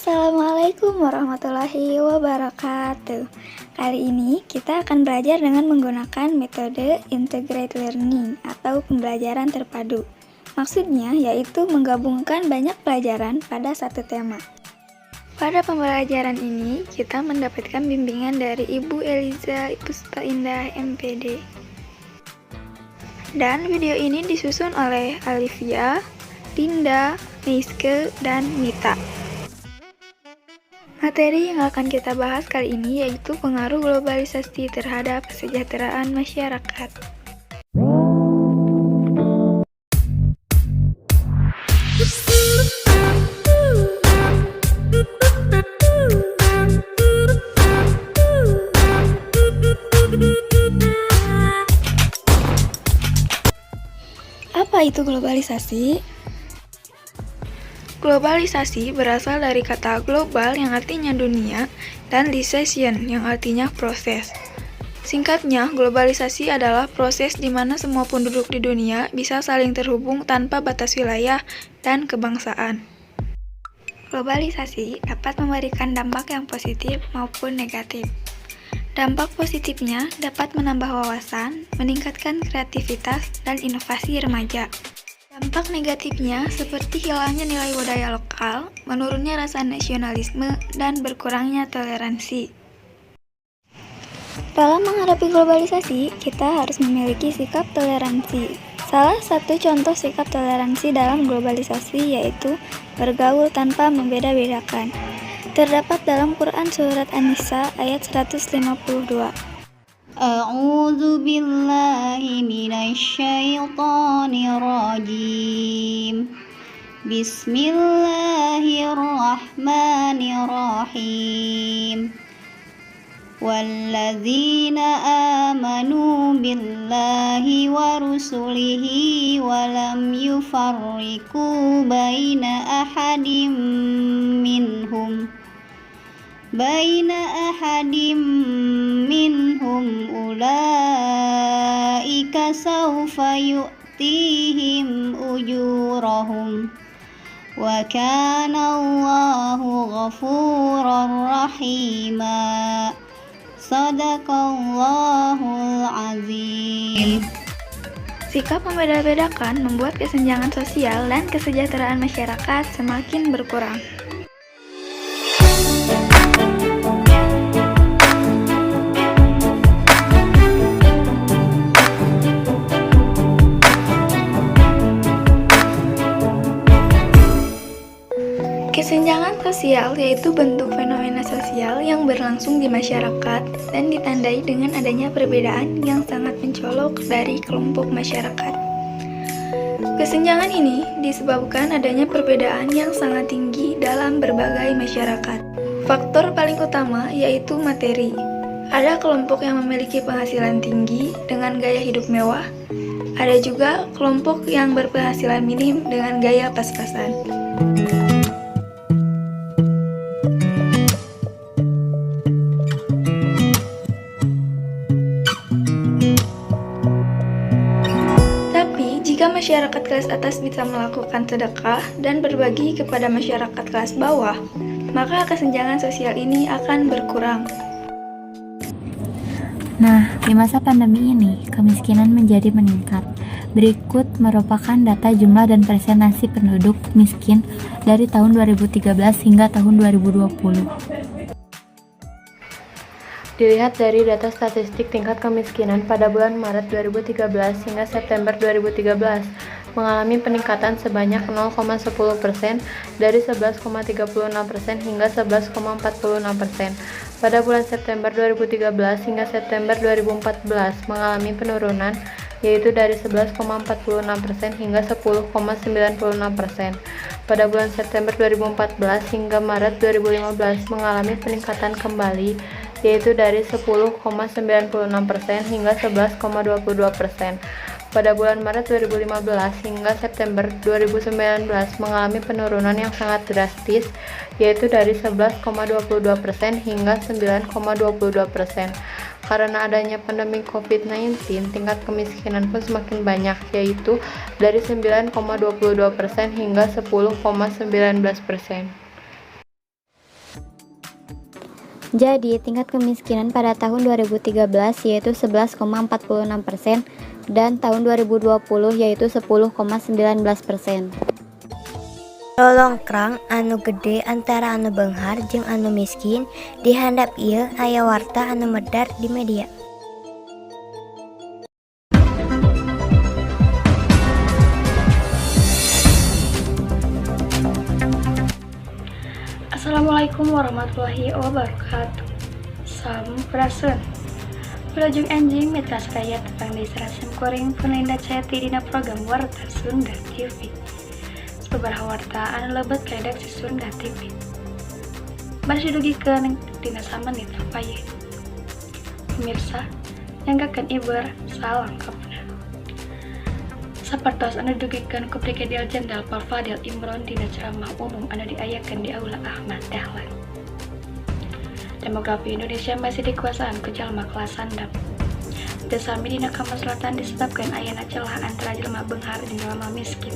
Assalamualaikum warahmatullahi wabarakatuh. Kali ini kita akan belajar dengan menggunakan metode integrated learning atau pembelajaran terpadu. Maksudnya yaitu menggabungkan banyak pelajaran pada satu tema. Pada pembelajaran ini kita mendapatkan bimbingan dari Ibu Eliza Puspaindah MPD. Dan video ini disusun oleh Alivia, Dinda, Meiske, dan Mita. Materi yang akan kita bahas kali ini yaitu pengaruh globalisasi terhadap kesejahteraan masyarakat. Apa itu globalisasi? Globalisasi berasal dari kata global yang artinya dunia dan lisation yang artinya proses. Singkatnya, globalisasi adalah proses di mana semua penduduk di dunia bisa saling terhubung tanpa batas wilayah dan kebangsaan. Globalisasi dapat memberikan dampak yang positif maupun negatif. Dampak positifnya dapat menambah wawasan, meningkatkan kreativitas, dan inovasi remaja. Dampak negatifnya seperti hilangnya nilai budaya lokal, menurunnya rasa nasionalisme, dan berkurangnya toleransi. Dalam menghadapi globalisasi, kita harus memiliki sikap toleransi. Salah satu contoh sikap toleransi dalam globalisasi yaitu bergaul tanpa membeda-bedakan. Terdapat dalam Quran Surat An-Nisa ayat 152. A'udzu billahi minasyaitonir rajim. Bismillahirrahmanirrahim. Walladzina amanu billahi wa rusulihi wa lam yufarriqu baina ahadin minhum ulaika sawfa yu'tihim ujurahum wa kana Allahu ghafurar rahima. Sadaqallahul azim. Sikap membeda-bedakan membuat kesenjangan sosial dan kesejahteraan masyarakat semakin berkurang. Kesenjangan sosial yaitu bentuk fenomena sosial yang berlangsung di masyarakat dan ditandai dengan adanya perbedaan yang sangat mencolok dari kelompok masyarakat. Kesenjangan ini disebabkan adanya perbedaan yang sangat tinggi dalam berbagai masyarakat. Faktor paling utama yaitu materi. Ada kelompok yang memiliki penghasilan tinggi dengan gaya hidup mewah. Ada juga kelompok yang berpenghasilan minim dengan gaya pas-pasan. Jika masyarakat kelas atas bisa melakukan sedekah dan berbagi kepada masyarakat kelas bawah, maka kesenjangan sosial ini akan berkurang. Nah, di masa pandemi ini, kemiskinan menjadi meningkat. Berikut merupakan data jumlah dan presentasi penduduk miskin dari tahun 2013 hingga tahun 2020. Dilihat dari data statistik tingkat kemiskinan pada bulan Maret 2013 hingga September 2013 mengalami peningkatan sebanyak 0,10% dari 11,36% hingga 11,46%. Pada bulan September 2013 hingga September 2014 mengalami penurunan yaitu dari 11,46% hingga 10,96%. Pada bulan September 2014 hingga Maret 2015 mengalami peningkatan kembali yaitu dari 10,96% hingga 11,22%. Pada bulan Maret 2015 hingga September 2019 mengalami penurunan yang sangat drastis yaitu dari 11,22% hingga 9,22%. Karena adanya pandemi COVID-19, tingkat kemiskinan pun semakin banyak, yaitu dari 9,22% hingga 10,19%. Jadi, tingkat kemiskinan pada tahun 2013 yaitu 11,46% dan tahun 2020 yaitu 10,19%. Lolongkrang anu gede antara anu beunghar jeung anu miskin di handap ieu aya warta anu medar di media. Assalamualaikum warahmatullahi wabarakatuh. Sampurasun. Wilujeng anjing mitra sedaya tepang di serasem kuring penindak ceti dina program Warta Sunda TV. Sababaraha warta anu lebet ka redaksi Sunda TV. Masih dugikeun dina samanit papayeun. Pemirsa, nyanggakeun iber salam kapna. Sapertos anu didugikeun ku Brigadir Jenderal Paul Fadil Imron dina ceramah umum anu diayakeun di Aula Ahmad Dahlan. Demografi Indonesia masih dikuasaan ku jalma kelas handap. Teu sami dina kamaslahatan disebabkeun ayana celah antara jelema beunghar jeung jelema miskin.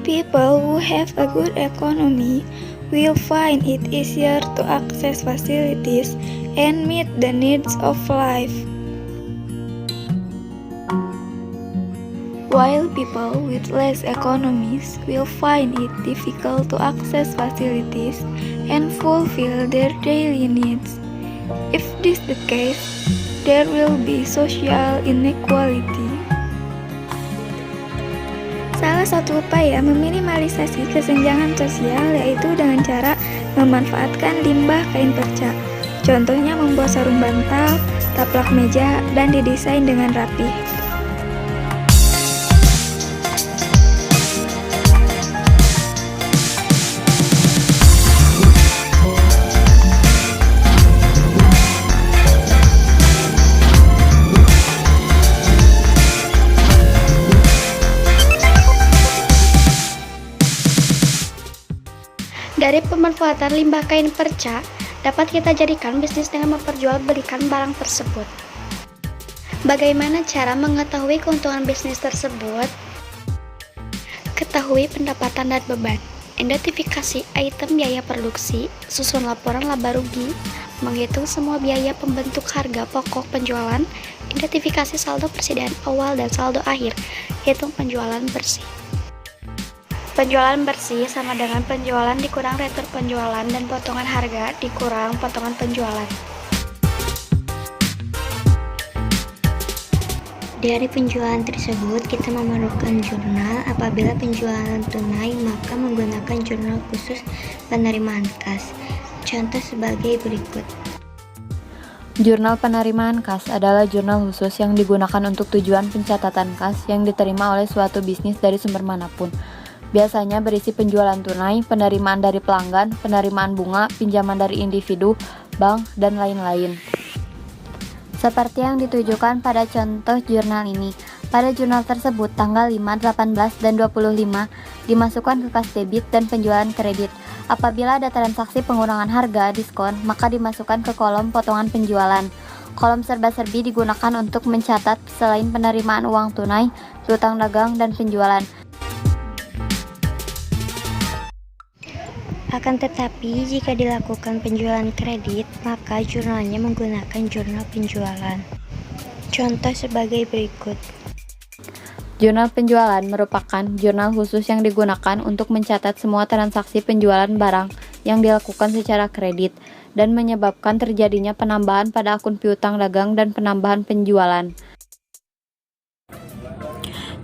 People who have a good economy will find it easier to access facilities and meet the needs of life. While people with less economies will find it difficult to access facilities and fulfill their daily needs. If this is the case, there will be social inequality. Salah satu upaya meminimalisasi kesenjangan sosial yaitu dengan cara memanfaatkan limbah kain perca. Contohnya membuat sarung bantal, taplak meja, dan didesain dengan rapi. Dari pemanfaatan limbah kain perca, dapat kita jadikan bisnis dengan memperjualbelikan barang tersebut. Bagaimana cara mengetahui keuntungan bisnis tersebut? Ketahui pendapatan dan beban. Identifikasi item biaya produksi, susun laporan laba rugi, menghitung semua biaya pembentuk harga pokok penjualan, identifikasi saldo persediaan awal dan saldo akhir, hitung penjualan bersih. Penjualan bersih sama dengan penjualan dikurang retur penjualan dan potongan harga dikurang potongan penjualan. Dari penjualan tersebut kita memerlukan jurnal. Apabila penjualan tunai maka menggunakan jurnal khusus penerimaan kas. Contoh sebagai berikut. Jurnal penerimaan kas adalah jurnal khusus yang digunakan untuk tujuan pencatatan kas yang diterima oleh suatu bisnis dari sumber manapun. Biasanya berisi penjualan tunai, penerimaan dari pelanggan, penerimaan bunga, pinjaman dari individu, bank, dan lain-lain. Seperti yang ditujukan pada contoh jurnal ini. Pada jurnal tersebut, tanggal 5, 18, dan 25 dimasukkan ke kas debit dan penjualan kredit. Apabila ada transaksi pengurangan harga, diskon, maka dimasukkan ke kolom potongan penjualan. Kolom serba-serbi digunakan untuk mencatat selain penerimaan uang tunai, piutang dagang, dan penjualan. Akan tetapi, jika dilakukan penjualan kredit, maka jurnalnya menggunakan jurnal penjualan. Contoh sebagai berikut. Jurnal penjualan merupakan jurnal khusus yang digunakan untuk mencatat semua transaksi penjualan barang yang dilakukan secara kredit dan menyebabkan terjadinya penambahan pada akun piutang dagang dan penambahan penjualan.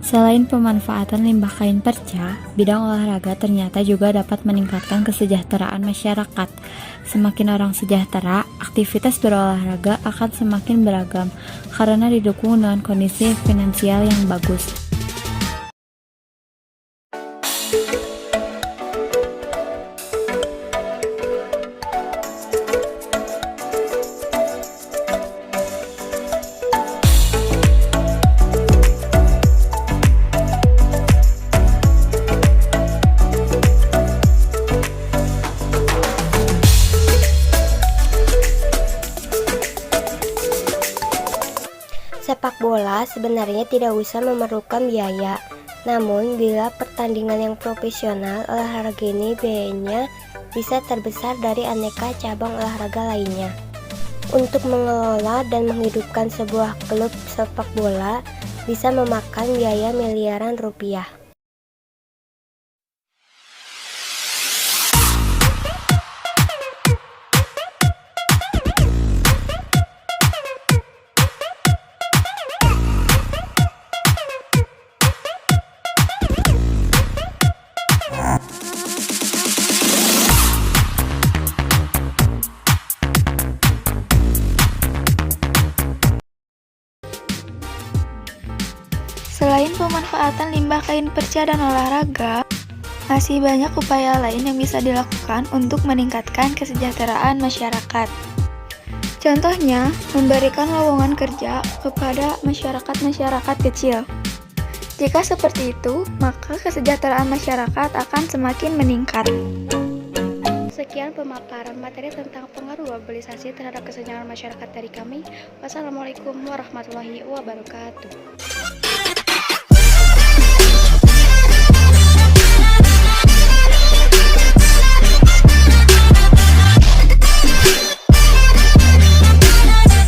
Selain pemanfaatan limbah kain perca, bidang olahraga ternyata juga dapat meningkatkan kesejahteraan masyarakat. Semakin orang sejahtera, aktivitas berolahraga akan semakin beragam karena didukung dengan kondisi finansial yang bagus. Sepak bola sebenarnya tidak usah memerlukan biaya. Namun bila pertandingan yang profesional, olahraga ini biayanya bisa terbesar dari aneka cabang olahraga lainnya. Untuk mengelola dan menghidupkan sebuah klub sepak bola bisa memakan biaya miliaran rupiah. Selain pemanfaatan limbah kain perca dan olahraga, masih banyak upaya lain yang bisa dilakukan untuk meningkatkan kesejahteraan masyarakat. Contohnya, memberikan lowongan kerja kepada masyarakat kecil. Jika seperti itu, maka kesejahteraan masyarakat akan semakin meningkat. Sekian pemaparan materi tentang pengaruh globalisasi terhadap kesenjangan masyarakat dari kami. Wassalamualaikum warahmatullahi wabarakatuh.